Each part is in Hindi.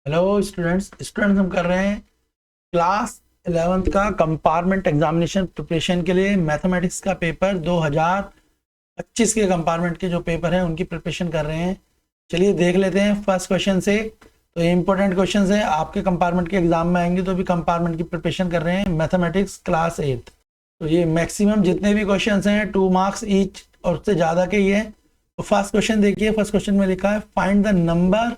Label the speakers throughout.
Speaker 1: हेलो स्टूडेंट्स हम कर रहे हैं क्लास 11th का कंपार्टमेंट एग्जामिनेशन प्रिपरेशन के लिए मैथमेटिक्स का पेपर 2025 के कंपार्टमेंट के जो पेपर हैं उनकी प्रिपरेशन कर रहे हैं। चलिए देख लेते हैं फर्स्ट क्वेश्चन से। तो ये इंपॉर्टेंट क्वेश्चन है, आपके कंपार्टमेंट के एग्जाम में आएंगे तो भी कंपार्टमेंट की प्रिपरेशन कर रहे हैं मैथमेटिक्स क्लास 8। तो ये मैक्सिमम जितने भी क्वेश्चन हैं 2 मार्क्स ईच और उससे ज़्यादा के ही है। तो फर्स्ट क्वेश्चन देखिए, फर्स्ट क्वेश्चन में लिखा है find the number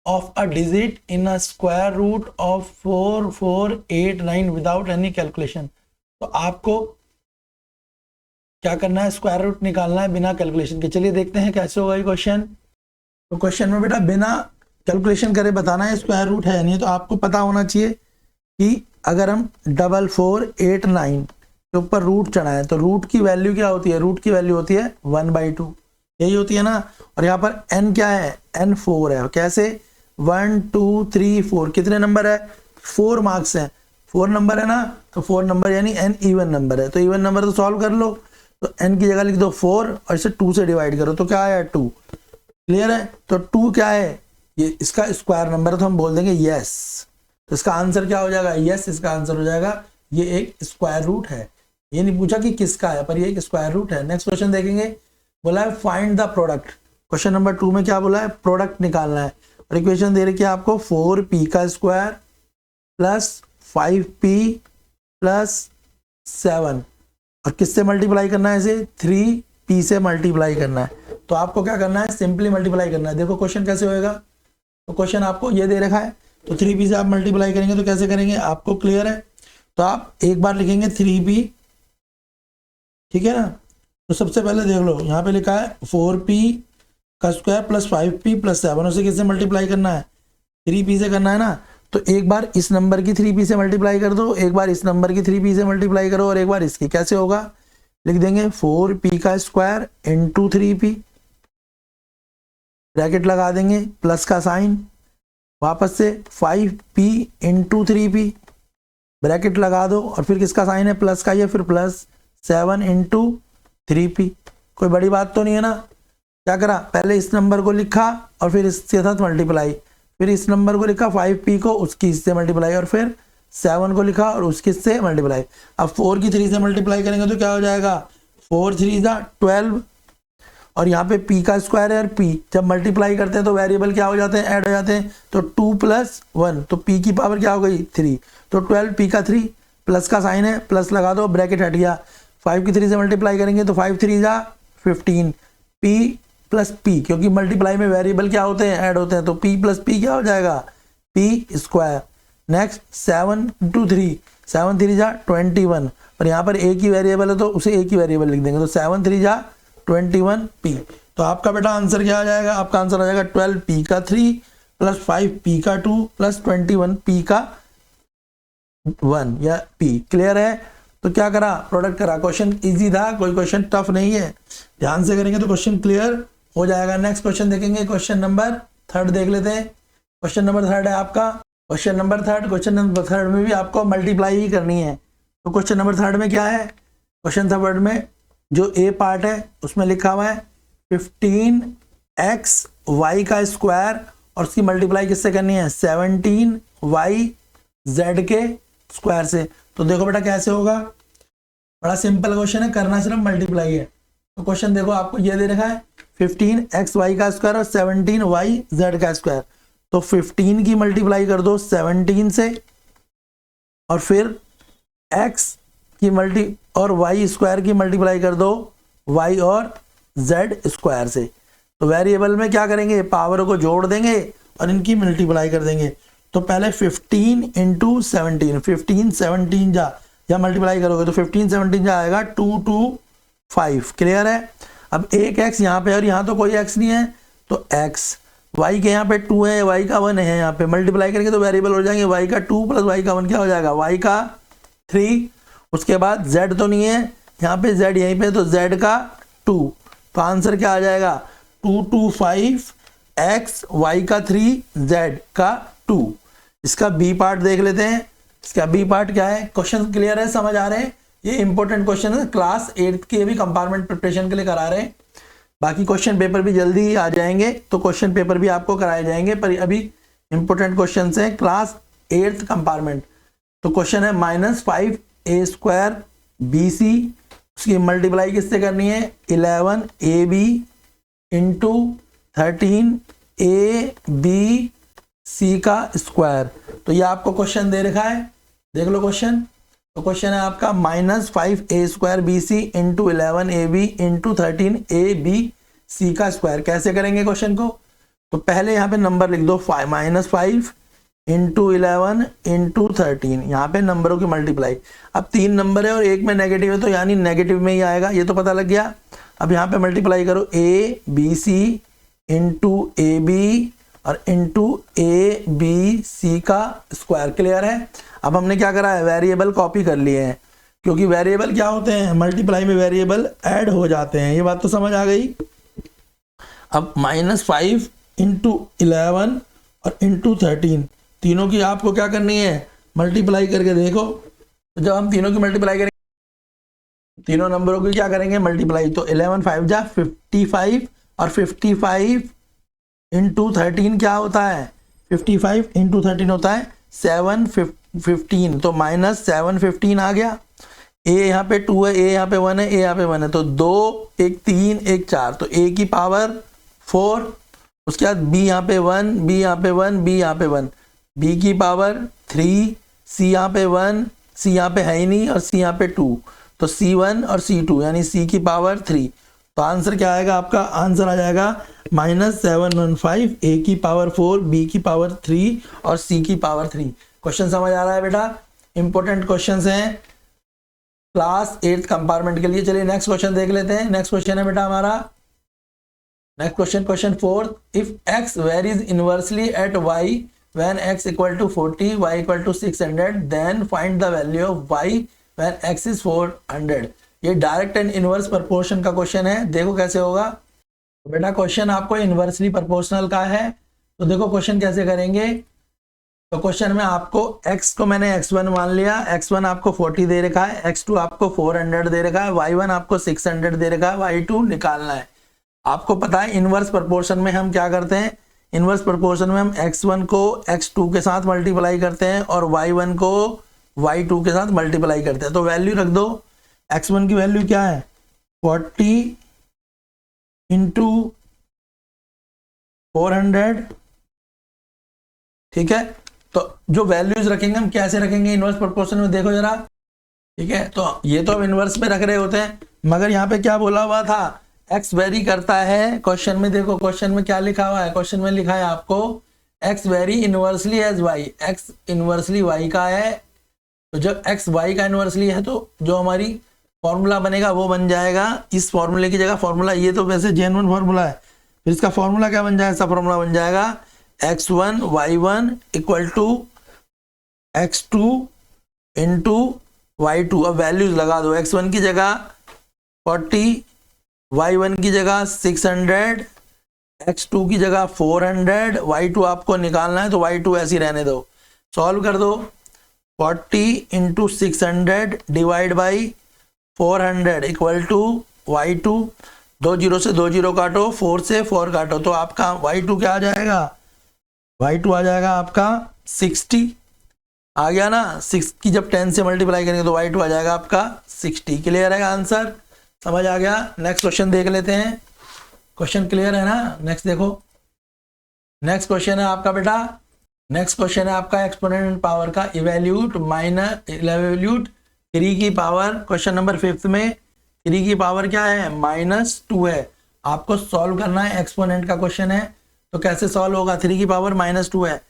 Speaker 1: of a digit in a square root of 4489 without any calculation। तो आपको क्या करना है, स्क्वायर रूट निकालना है बिना कैलकुलेशन के। चलिए देखते हैं कैसे होगा ये क्वेश्चन। तो क्वेश्चन में बेटा बिना कैलकुलेशन करे बताना है स्क्वायर रूट है नहीं। तो आपको पता होना चाहिए कि अगर हम 4489 के ऊपर रूट चढ़ाएं तो रूट की वैल्यू क्या होती है, रूट की वैल्यू होती है 1/2, यही होती है ना। और यहाँ पर n क्या है, n 4 है। कैसे 1 2 3 4 कितने नंबर है, 4 मार्क्स हैं, 4 नंबर है ना। तो 4 नंबर यानी n इवन नंबर है। तो इवन नंबर तो सॉल्व कर लो। तो n की जगह लिख दो 4 और इसे 2 से डिवाइड करो तो क्या आया 2। क्लियर है। तो 2 क्या है, ये इसका स्क्वायर नंबर है तो हम बोल देंगे यस। तो इसका आंसर क्या हो जाएगा, यस इसका आंसर हो जाएगा। ये एक स्क्वायर रूट है। ये नहीं पूछा कि किसका है, पर ये एक स्क्वायर रूट है। नेक्स्ट क्वेश्चन देखेंगे, बोला है find the product. Question number 2 में क्या बोला है, प्रोडक्ट निकालना है। और इक्वेशन दे रखी है आपको 4p का स्क्वायर प्लस 5p प्लस 7 और किससे मल्टीप्लाई करना है, इसे 3p से मल्टीप्लाई करना है। तो आपको क्या करना है, सिंपली मल्टीप्लाई करना है। देखो क्वेश्चन कैसे होएगा। तो क्वेश्चन आपको ये दे रखा है, तो 3p से आप मल्टीप्लाई करेंगे तो कैसे करेंगे आपको क्लियर है। तो आप एक बार लिखेंगे 3p, ठीक है ना। तो सबसे पहले देख लो यहाँ पे लिखा है 4p का स्क्वायर प्लस 5p प्लस 7, उसे किससे मल्टीप्लाई करना है, 3p से करना है ना। तो एक बार इस नंबर की 3p से मल्टीप्लाई कर दो, एक बार इस नंबर की 3p से मल्टीप्लाई करो और एक बार इसकी। कैसे होगा, लिख देंगे 4p का स्क्वायर इंटू 3p, ब्रैकेट लगा देंगे प्लस का साइन, वापस से 5p इंटू 3p, ब्रैकेट लगा दो और फिर किसका साइन है, प्लस का, ये फिर प्लस 7 इंटू 3p। कोई बड़ी बात तो नहीं है ना। क्या करा, पहले इस नंबर को लिखा और फिर इसके साथ मल्टीप्लाई, फिर इस नंबर को लिखा 5p को उसकी इससे मल्टीप्लाई और फिर 7 को लिखा और उसकी इससे मल्टीप्लाई। अब 4 की 3 से मल्टीप्लाई करेंगे तो क्या हो जाएगा, 4 3 12 और यहाँ पे p का स्क्वायर है और p जब मल्टीप्लाई करते हैं तो वेरिएबल क्या हो जाते हैं, ऐड हो जाते हैं। तो 2 + 1 तो p की पावर क्या हो गई 3, तो 12p का 3 प्लस का साइन है, प्लस लगा दो, ब्रैकेट हट गया। 5 की 3 से मल्टीप्लाई करेंगे तो 5 3 15, p प्लस p, क्योंकि मल्टीप्लाई में वेरिएबल क्या होते हैं, ऐड होते हैं। तो p प्लस p क्या हो जाएगा, p स्क्वायर। नेक्स्ट 7 × 3, 7 3 21, और यहाँ पर एक ही वेरिएबल है तो उसे एक ही वेरिएबल लिख देंगे। तो 7 3 21p। तो आपका बेटा आंसर क्या आ जाएगा, आपका आंसर आ जाएगा 12p का 3 प्लस 5p का 2 प्लस 21p का 1 या p। क्लियर है। तो क्या करा, प्रोडक्ट करा। क्वेश्चन इजी था, कोई क्वेश्चन टफ नहीं है, ध्यान से करेंगे तो क्वेश्चन क्लियर हो जाएगा। नेक्स्ट क्वेश्चन देखेंगे, क्वेश्चन नंबर 3 देख लेते हैं। क्वेश्चन नंबर 3 है आपका, क्वेश्चन नंबर 3। क्वेश्चन नंबर 3 में भी आपको मल्टीप्लाई ही करनी है। तो क्वेश्चन नंबर 3 में क्या है, क्वेश्चन 3 में जो ए पार्ट है उसमें लिखा हुआ है 15x y का स्क्वायर और उसकी मल्टीप्लाई किससे करनी है, 17y z के स्क्वायर से। तो देखो बेटा कैसे होगा, बड़ा सिंपल क्वेश्चन है, करना सिर्फ मल्टीप्लाई है। तो क्वेश्चन देखो आपको ये दे रखा है 15x y का स्क्वायर और 17y z का स्क्वायर। तो 15 की मल्टीप्लाई कर दो 17 से और फिर x की मल्टी और y स्क्वायर की मल्टीप्लाई कर दो y और z स्क्वायर से। तो वेरिएबल में क्या करेंगे, पावर को जोड़ देंगे और इनकी मल्टीप्लाई कर देंगे। तो पहले 15 × 17, 15 17 या मल्टीप्लाई करोगे तो 15 17 आएगा 225। क्लियर है। अब एक x यहाँ पे और यहाँ तो कोई x नहीं है, तो x y के यहाँ पे 2 है, y का 1 है, यहाँ पे मल्टीप्लाई करेंगे तो वेरिएबल हो जाएंगे y का 2 प्लस y का 1 क्या हो जाएगा, y का 3। उसके बाद z तो नहीं है यहाँ पे, z यहीं पे, तो z का 2। तो आंसर क्या आ जाएगा 225 x y का 3 z का 2। इसका बी पार्ट देख लेते हैं। इसका बी पार्ट क्या है, क्वेश्चन क्लियर है, समझ आ रहे हैं। ये इंपॉर्टेंट क्वेश्चन है, क्लास 8 के भी कंपार्टमेंट प्रिपरेशन के लिए करा रहे हैं। बाकी क्वेश्चन पेपर भी जल्दी ही आ जाएंगे, तो क्वेश्चन पेपर भी आपको कराए जाएंगे। पर अभी इंपोर्टेंट क्वेश्चन है, क्लास 8th कंपार्टमेंट। तो क्वेश्चन है -5a² BC, उसकी मल्टीप्लाई किससे करनी है, 11AB इंटू 13ABC का स्क्वायर। तो ये आपको क्वेश्चन दे रखा है, देख लो क्वेश्चन। तो क्वेश्चन है आपका -5a² BC into 11AB into 13ABC का स्क्वायर। कैसे करेंगे क्वेश्चन को, तो पहले यहाँ पे नंबर लिख दो, -5 इंटू 11 इंटू 13, यहाँ पे नंबरों की मल्टीप्लाई। अब 3 नंबर है और एक में नेगेटिव है, तो यानी नेगेटिव में ही आएगा, ये तो पता लग गया। अब यहाँ पे मल्टीप्लाई करो, ABC इंटू AB और इंटू ABC का स्क्वायर। क्लियर है। अब हमने क्या करा है, वेरिएबल कॉपी कर लिए हैं, क्योंकि वेरिएबल क्या होते हैं, मल्टीप्लाई में वेरिएबल ऐड हो जाते हैं। ये बात तो समझ आ गई। अब -5 इंटू 11 और इंटू 13, तीनों की आपको क्या करनी है, मल्टीप्लाई करके देखो। तो जब हम तीनों की मल्टीप्लाई करेंगे, तीनों नंबरों की क्या करेंगे, मल्टीप्लाई, तो 11 5 जा 55 और 55 इंटू 13 क्या होता है, 55 इंटू 13 होता है 715, तो -715 आ गया। ए यहाँ पे 2 है, ए यहाँ पे 1 है, ए यहाँ पे 1 है, तो 2 1 3 1 4, तो ए की पावर 4। उसके बाद बी यहाँ पे 1, बी यहाँ पे 1, बी यहाँ पे 1, बी की पावर 3, सी यहाँ पे 1, सी यहाँ पे है ही नहीं, और सी यहाँ पे 2, तो C1 और C2 यानी सी की पावर 3। तो आंसर क्या आएगा आपका, आंसर आ जाएगा -715, ए की पावर 4, बी की पावर 3 और सी की पावर 3। क्वेश्चन समझ आ रहा है बेटा, इंपॉर्टेंट क्वेश्चंस हैं क्लास 8th कंपार्टमेंट के लिए। चलिए नेक्स्ट क्वेश्चन देख लेते हैं। नेक्स्ट क्वेश्चन है बेटा हमारा, next question 4th, if x varies inversely at y when x equal to 40, y equal to 600, then find the value of y when x is 400। ये डायरेक्ट एंड इनवर्स प्रोपोर्शन का क्वेश्चन है। देखो कैसे होगा। तो बेटा क्वेश्चन आपको इनवर्सली प्रोपोर्शनल का है, तो देखो क्वेश्चन कैसे करेंगे। तो क्वेश्चन में आपको x को मैंने x1 मान लिया, x1 आपको 40 दे रखा है, x2 आपको 400 दे रखा है, y1 आपको 600 दे रखा है, y2 निकालना है। आपको पता है इनवर्स प्रोपोर्शन में हम क्या करते हैं, इनवर्स प्रोपोर्शन में हम x1 को x2 के साथ मल्टीप्लाई करते हैं और y1 को y2 के साथ मल्टीप्लाई करते हैं। तो वैल्यू रख दो, x1 की वैल्यू क्या है, 40 इंटू 400, ठीक है। तो जो वैल्यूज रखेंगे हम कैसे रखेंगे इनवर्स प्रोपोर्शन में, देखो जरा, ठीक है। तो ये तो हम इनवर्स में रख रहे होते हैं, मगर यहाँ पे क्या बोला हुआ था, x वेरी करता है। क्वेश्चन में देखो, क्वेश्चन में क्या लिखा हुआ है, क्वेश्चन में लिखा है आपको x vary inversely as y, x इनवर्सली y का है। तो जब x y का इनवर्सली है, तो जो हमारी फॉर्मूला बनेगा वो बन जाएगा, इस फॉर्मूले की जगह फॉर्मूला, ये तो वैसे जेन्युइन फॉर्मूला है, फिर इसका फॉर्मूला क्या बन जाएगा, ऐसा फॉर्मूला बन जाएगा x1 y1 equal to x2 into y2। अब वैल्यूज लगा दो, x1 की जगह 40, y1 की जगह 600, x2 की जगह 400, y2 आपको निकालना है, तो y2 ऐसी रहने दो। सॉल्व कर दो, 40 into 600 divide by 400 equal to y2, 2 zero से 2 जीरो काटो, 4 से 4 काटो, तो आपका y2 क्या आ जाएगा, y2 आ जाएगा आपका 60। आ गया ना, 6 की जब 10 से मल्टीप्लाई करेंगे तो y2 आ जाएगा आपका 60। क्लियर है आंसर, समझ आ गया। नेक्स्ट क्वेश्चन देख लेते हैं। क्वेश्चन क्लियर है ना, नेक्स्ट देखो। नेक्स्ट क्वेश्चन है आपका बेटा, नेक्स्ट क्वेश्चन है आपका एक्सपोनेंट पावर का, इवैल्यूट 3 की पावर। क्वेश्चन नंबर 5 में 3 की पावर क्या है, -2 है। आपको सॉल्व करना है, एक्सपोनेंट का क्वेश्चन है, तो कैसे सॉल्व होगा, 3 की पावर -2 है।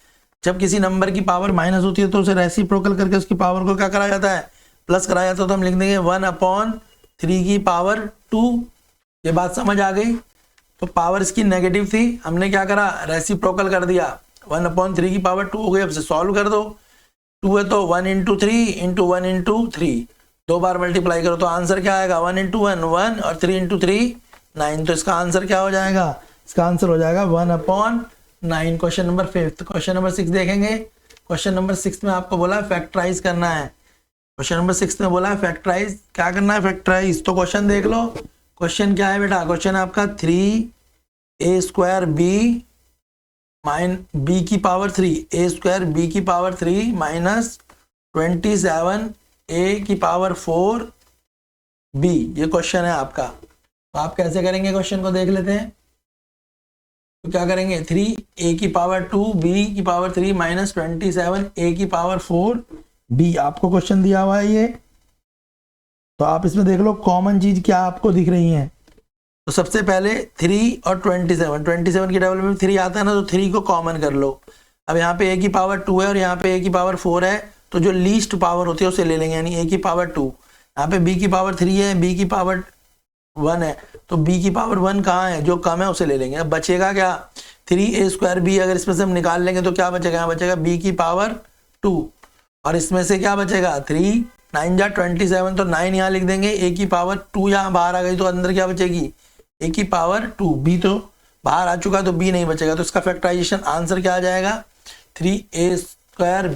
Speaker 1: जब किसी नंबर की पावर माइनस होती है तो उसे रेसिप्रोकल करके उसकी पावर को क्या करा जाता है, प्लस कराया जाता है। तो हम लिख देंगे 1/3 की पावर 2। ये बात समझ आ गई। तो पावर इसकी नेगेटिव थी, हमने क्या करा, रेसिप्रोकल कर दिया, 1/3 की पावर 2 हो गई। अब से सॉल्व कर दो, 2 है तो 1 × 3 × 1 × 3, 2 बार मल्टीप्लाई करो तो आंसर क्या आएगा, 1 × 1 1 और 3 × 3 9। तो इसका आंसर क्या हो जाएगा, इसका आंसर हो जाएगा 1/9। Question number 5। क्वेश्चन नंबर 6 देखेंगे। क्वेश्चन नंबर 6 में आपको बोला है फैक्टराइज करना है। क्वेश्चन नंबर 6 में बोला है फैक्टराइज, क्या करना है, फैक्टराइज। तो क्वेश्चन देख लो, क्वेश्चन क्या है बेटा, क्वेश्चन आपका 3a² b बी की पावर 3 ए स्क्वायर बी की पावर 3 माइनस 27 ए की पावर 4 बी, ये क्वेश्चन है आपका। तो आप कैसे करेंगे क्वेश्चन को देख लेते हैं। तो क्या करेंगे, 3 ए की पावर 2 बी की पावर 3 माइनस 27 ए की पावर 4 बी, आपको क्वेश्चन दिया हुआ है ये। तो आप इसमें देख लो कॉमन चीज क्या आपको दिख रही है। तो सबसे पहले 3 और 27 की डबल में 3 आता है ना, तो 3 को कॉमन कर लो। अब यहाँ पे a की पावर 2 है और यहाँ पे a की पावर 4 है, तो जो लीस्ट पावर होती है उसे ले लेंगे, यानी a की पावर 2। यहाँ पे b की पावर 3 है, b की पावर 1 है, तो b की पावर 1 कहाँ है, जो कम है उसे ले लेंगे। अब बचेगा क्या, 3a स्क्वायर b, अगर इसमें से हम निकाल लेंगे तो क्या बचेगा, यहाँ बचेगा b की पावर 2, और इसमें से क्या बचेगा 3 9 जा 27, तो 9 यहाँ लिख देंगे, a की पावर 2 यहाँ बाहर आ गई, तो अंदर क्या बचेगी a की पावर 2, b तो बाहर आ चुका तो b नहीं बचेगा। तो इसका फैक्टराइजेशन आंसर क्या आ जाएगा, 3a square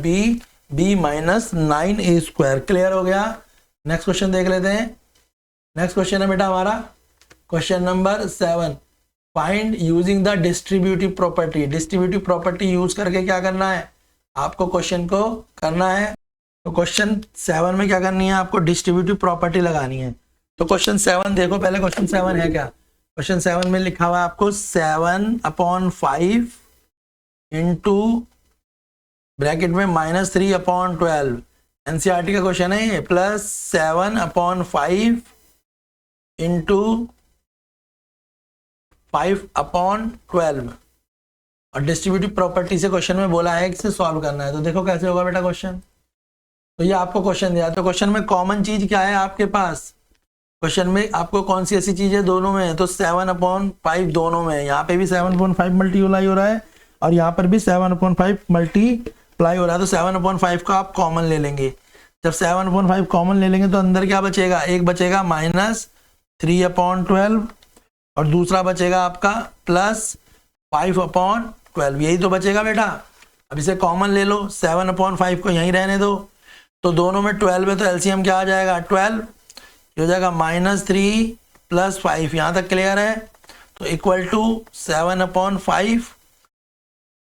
Speaker 1: b minus 9a square. Clear हो गया। नेक्स्ट क्वेश्चन देख लेते हैं। नेक्स्ट क्वेश्चन है बेटा हमारा question number 7, find using the distributive property. Distributive property use करके क्या करना है आपको, क्वेश्चन को करना है। तो क्वेश्चन 7 में क्या करनी है आपको, डिस्ट्रीब्यूटिव प्रॉपर्टी लगानी है। तो क्वेश्चन 7 देखो, पहले क्वेश्चन 7 है क्या, क्वेश्चन 7 में लिखा हुआ है आपको 7/5 इंटू ब्रैकेट में -3/12, एनसीईआरटी का क्वेश्चन है ये, प्लस 7/5 इंटू 5/12, और डिस्ट्रीब्यूटिव प्रॉपर्टी से क्वेश्चन में बोला है कि इसे सॉल्व करना है। तो देखो कैसे होगा बेटा क्वेश्चन। तो ये आपको क्वेश्चन दिया, तो क्वेश्चन में कॉमन चीज क्या है आपके पास, क्वेश्चन में आपको कौन सी ऐसी चीज है, दोनों में है, तो 7/5 दोनों में है। यहाँ पे भी 7/5 मल्टीप्लाई हो रहा है और यहाँ पर भी 7/5 मल्टीप्लाई हो रहा है, तो 7/5 का आप कॉमन ले लेंगे। जब 7/5 कॉमन ले लेंगे तो अंदर क्या बचेगा, एक बचेगा -3/12 और दूसरा बचेगा आपका +5/12, यही तो बचेगा बेटा। अब इसे कॉमन ले लो, 7/5 को यहीं रहने दो, तो दोनों में 12 है, तो एलसीएम क्या आ जाएगा 12, हो जाएगा -3 + 5, यहाँ तक क्लियर है। तो equal to 7/5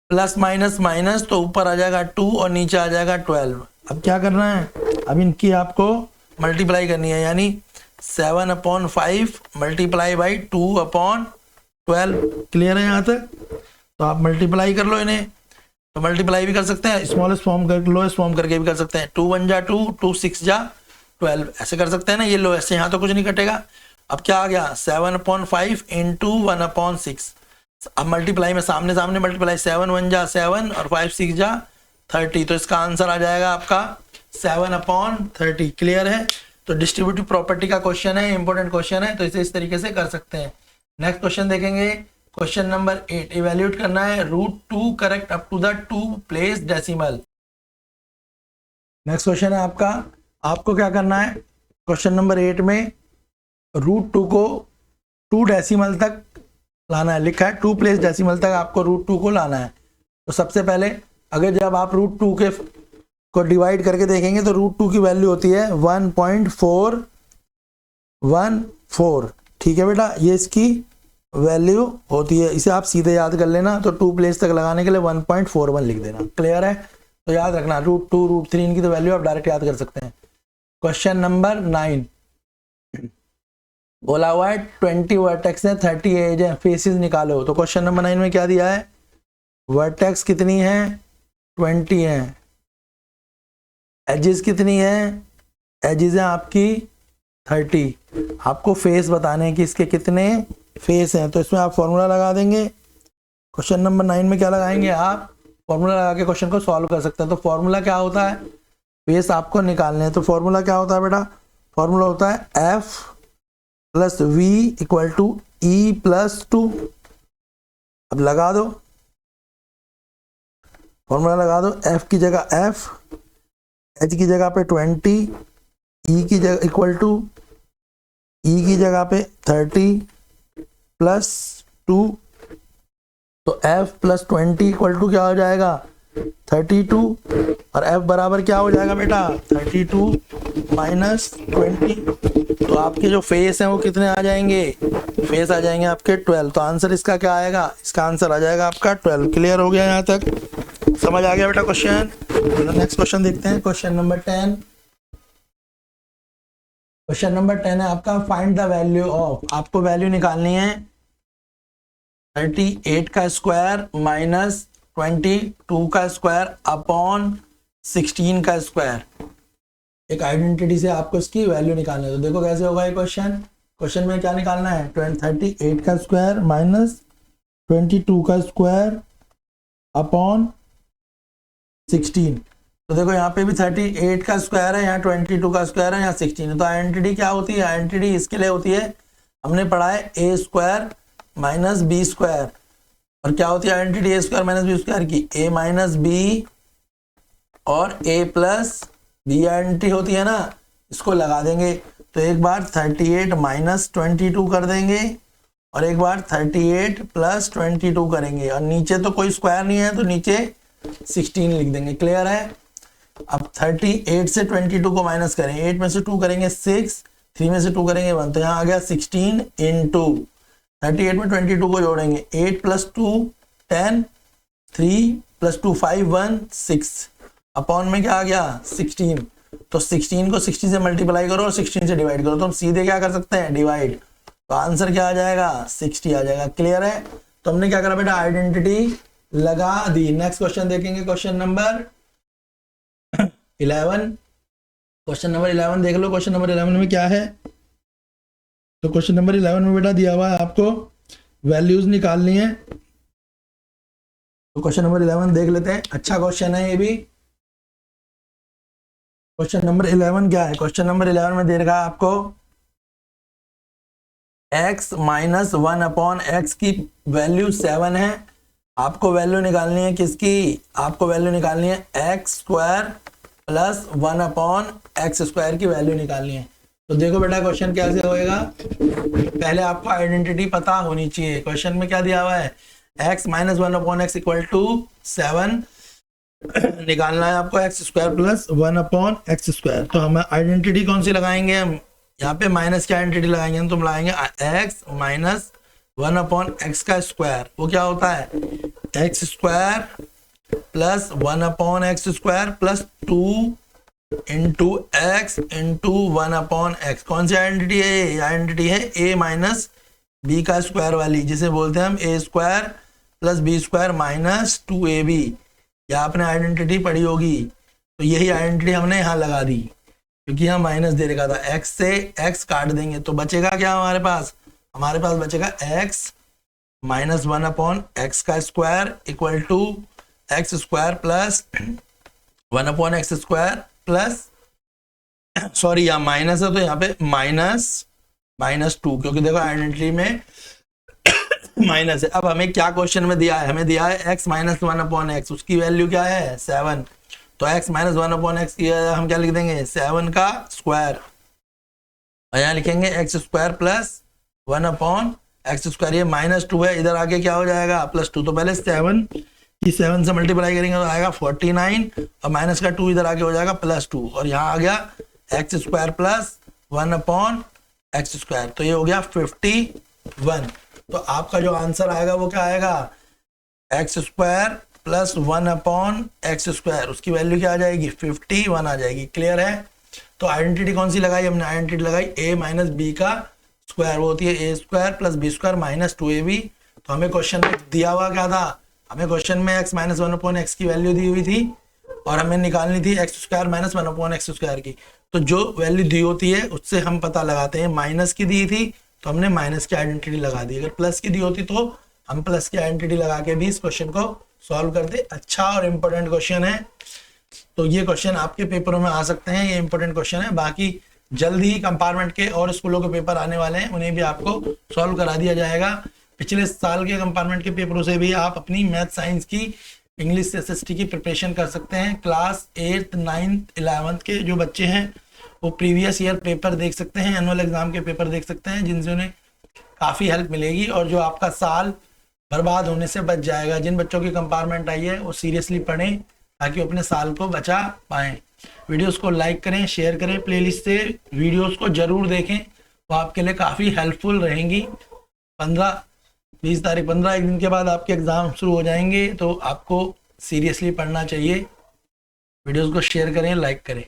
Speaker 1: plus minus minus, तो ऊपर आ जाएगा 2 और नीचे आ जाएगा 12। अब क्या करना है, अब इनकी आपको मल्टीप्लाई करनी है, यानी 7/5 मल्टीप्लाई बाई 2/12। क्लियर है यहाँ तक। तो आप मल्टीप्लाई कर लो इन्हें, तो मल्टीप्लाई भी कर सकते हैं, स्मॉलेस्ट फॉर्म कर लोएस्ट फॉर्म करके भी कर सकते हैं। 2 1 जा 2, 2 6 जा 12, ऐसे कर सकते हैं ना, ये लोएस्ट है, यहाँ तो कुछ नहीं कटेगा। अब क्या आ गया 7/5 इंटू 1/6। अब मल्टीप्लाई में सामने सामने मल्टीप्लाई, 7 1 जा 7 और 5 6 जा 30, तो इसका आंसर आ जाएगा आपका 7/30। क्लियर है। तो डिस्ट्रीब्यूटिव प्रॉपर्टी का क्वेश्चन है, इंपॉर्टेंट क्वेश्चन है, तो इसे इस तरीके से कर सकते हैं। नेक्स्ट क्वेश्चन देखेंगे, क्वेश्चन नंबर 8, इवेल्यूएट करना है √2 correct up to the 2 place decimal. Next question है आपका, आपको क्या करना है, क्वेश्चन नंबर 8 में √2 को 2 डेसिमल तक लाना है, लिखा है 2 प्लेस डेसिमल तक आपको √2 को लाना है। तो सबसे पहले अगर जब आप √2 के को डिवाइड करके देखेंगे तो √2 की वैल्यू होती है 1.414। ठीक है बेटा, ये इसकी वैल्यू होती है, इसे आप सीधे याद कर लेना। तो 2 प्लेस तक लगाने के लिए 1.41 लिख देना। क्लियर है। तो याद रखना √2 √3 इनकी तो वैल्यू आप डायरेक्ट याद कर सकते हैं। क्वेश्चन नंबर 9, बोला हुआ है 20 वर्टेक्स है, 30 एज है, फेसेस निकालो। तो क्वेश्चन नंबर 9 में क्या दिया है, वर्टेक्स कितनी है 20 है, एजेस कितनी है, एजेस है आपकी 30, आपको फेस बताने हैं कि इसके कितने फेस हैं। तो इसमें आप फॉर्मूला लगा देंगे। क्वेश्चन नंबर 9 में क्या लगाएंगे आप, फॉर्मूला लगा के क्वेश्चन को सॉल्व कर सकते हैं। तो फॉर्मूला क्या होता है, फेस आपको निकालने हैं। तो फॉर्मूला क्या होता है बेटा, फॉर्मूला होता है F + V = E + 2। अब लगा दो, फॉर्मूला लगा दो, F की जगह F, H की जगह पे 20, E की जगह = E की जगह पे 30 + 2। तो F + 20 = क्या हो जाएगा 32, और F बराबर क्या हो जाएगा बेटा 32 - 20। तो आपके जो फेस हैं वो कितने आ जाएंगे, फेस आ जाएंगे आपके 12। तो आंसर इसका क्या आएगा, इसका आंसर आ जाएगा आपका 12। क्लियर हो गया यहाँ तक, समझ आ गया बेटा क्वेश्चन। नेक्स्ट क्वेश्चन देखते हैं, क्वेश्चन नंबर 10। क्वेश्चन नंबर 10 है आपका, फाइंड द वैल्यू ऑफ, आपको वैल्यू निकालनी है 38 का स्क्वायर माइनस 22 का स्क्वायर अपॉन 16 का स्क्वायर। एक आइडेंटिटी से आपको इसकी वैल्यू निकालनी है। तो देखो कैसे होगा ये क्वेश्चन। क्वेश्चन में क्या निकालना है, 38 का स्क्वायर माइनस 22 का स्क्वायर अपॉन 16। तो देखो यहाँ पे भी 38 का स्क्वायर है, यहाँ 22 का स्क्वायर है, यहाँ 16 है। तो आइडेंटिटी क्या होती है, आइडेंटिटी इसके लिए होती है, हमने पढ़ा है ए स्क्वायर माइनस बी स्क्वायर। और क्या होती है आइडेंटिटी ए स्क्वायर माइनस बी स्क्वायर की, ए माइनस बी और ए प्लस बी आइडेंटिटी होती है ना, इसको लगा देंगे। तो एक बार 38 माइनस 22 कर देंगे और एक बार 38 प्लस 22 करेंगे, और नीचे तो कोई स्क्वायर नहीं है तो नीचे 16 लिख देंगे। क्लियर है। अब 38 से 22 को माइनस करें, 8 में से 2 करेंगे 6, 3 में से 2 करेंगे 1, तो यहाँ आ गया 16 इंटू 38 में 22 को जोड़ेंगे, 8 प्लस 2 10, 3 प्लस 2 5 1 6 अपॉन में क्या आ गया 16। तो 16 को 60 से मल्टीप्लाई करो और 16 से डिवाइड करो, तो हम सीधे क्या कर सकते हैं, डिवाइड। तो आंसर क्या आ जाएगा 60 आ जाएगा। क्लियर है। तो हमने क्या करा बेटा, आइडेंटिटी लगा दी। नेक्स्ट क्वेश्चन देखेंगे, क्वेश्चन नंबर 11। क्वेश्चन नंबर 11 देख लो। क्वेश्चन नंबर 11 में क्या है, तो क्वेश्चन नंबर 11 में बेटा दिया हुआ है आपको वैल्यूज निकालनी है। तो क्वेश्चन नंबर 11 देख लेते हैं, अच्छा क्वेश्चन है ये भी। क्वेश्चन नंबर 11 क्या है, क्वेश्चन नंबर 11 में दे रखा है आपको x माइनस 1 अपॉन एक्स की वैल्यू 7 है। आपको वैल्यू निकालनी है किसकी, आपको वैल्यू निकालनी है x square plus 1 upon x square की वैल्यू निकालनी है। तो देखो बेटा क्वेश्चन कैसे होएगा, पहले आपको आइडेंटिटी पता होनी चाहिए। क्वेश्चन में क्या दिया हुआ है, x minus 1 upon x equal to 7 निकालना है आपको, x square plus 1 upon x square. तो हम आइडेंटिटी कौन सी लगाएंगे, हम यहाँ पे माइनस की आइडेंटिटी लगाएंगे, तो हम लगाएंगे एक्स माइनस 1 अपॉन एक्स का स्क्वायर। वो क्या होता है, x square plus 1 upon x square plus 2 into x into 1 upon x. कौन सी आइडेंटिटी है ये, आइडेंटिटी है ए माइनस बी का स्क्वायर वाली, जिसे बोलते हैं हम a square plus b square minus 2ab। या आपने आइडेंटिटी पढ़ी होगी, तो यही आइडेंटिटी हमने यहाँ लगा दी, क्योंकि यहाँ माइनस दे रखा था। एक्स से एक्स काट देंगे तो बचेगा क्या हमारे पास, हमारे पास बचेगा एक्स माइनस 1 अपॉन एक्स का square equal to x square plus 1 upon x square plus, sorry यहाँ माइनस है तो यहाँ पे -2, क्योंकि देखो आइडेंटिटी में माइनस है। अब हमें क्या क्वेश्चन में दिया है, हमें दिया है x माइनस 1 अपॉन एक्स, उसकी वैल्यू क्या है 7। तो x माइनस 1 अपॉन एक्स की हम क्या लिख देंगे 7 का स्क्वायर, और यहाँ लिखेंगे x square plus 1 upon x square. ये -2 है, इधर आके क्या हो जाएगा +2। तो पहले 7 की 7 से मल्टीप्लाई करेंगे तो आएगा 49, और माइनस का 2 इधर आके हो जाएगा +2, और यहाँ आ गया x square plus 1 upon x square. तो ये हो गया 51। तो आपका जो आंसर आएगा वो क्या आएगा, x square plus 1 upon x square, उसकी वैल्यू क्या आ जाएगी 51 आ जाएगी। क्लियर है। तो आइडेंटिटी कौन सी लगाई हमने, आइडेंटिटी लगाई a माइनस बी का स्क्वायर, वो होती है a square plus b square minus 2ab। तो हमें क्वेश्चन में दिया हुआ क्या था, हमें क्वेश्चन में x माइनस 1 अपॉन एक्स की वैल्यू दी हुई थी, और हमें निकालनी थी x square minus 1 upon x square की। तो जो वैल्यू दी होती है उससे हम पता लगाते हैं। माइनस की दी थी तो हमने माइनस की आइडेंटिटी लगा दी, अगर प्लस की दी होती तो हम प्लस की आइडेंटिटी लगा के भी इस क्वेश्चन को सॉल्व करते। अच्छा और इम्पोर्टेंट क्वेश्चन है, तो ये क्वेश्चन आपके पेपरों में आ सकते हैं, ये इंपॉर्टेंट क्वेश्चन है। बाकी जल्द ही कंपार्टमेंट के और स्कूलों के पेपर आने वाले हैं, उन्हें भी आपको सॉल्व करा दिया जाएगा। पिछले साल के कंपार्टमेंट के पेपरों से भी आप अपनी मैथ साइंस की, इंग्लिश SST की प्रिपरेशन कर सकते हैं। क्लास 8th 9th 11th के जो बच्चे हैं वो प्रीवियस ईयर पेपर देख सकते हैं, एनुअल एग्जाम के पेपर देख सकते हैं, जिनसे उन्हें काफ़ी हेल्प मिलेगी और जो आपका साल बर्बाद होने से बच जाएगा। जिन बच्चों की कंपार्टमेंट आई है वो सीरियसली पढ़ें ताकि वो अपने साल को बचा पाएँ। वीडियोस को लाइक करें, शेयर करें, प्लेलिस्ट से वीडियोस को ज़रूर देखें, वो आपके लिए काफ़ी हेल्पफुल रहेंगी। 15-20 तारीख 15 एक दिन के बाद आपके एग्ज़ाम शुरू हो जाएंगे, तो आपको सीरियसली पढ़ना चाहिए। वीडियोस को शेयर करें, लाइक करें।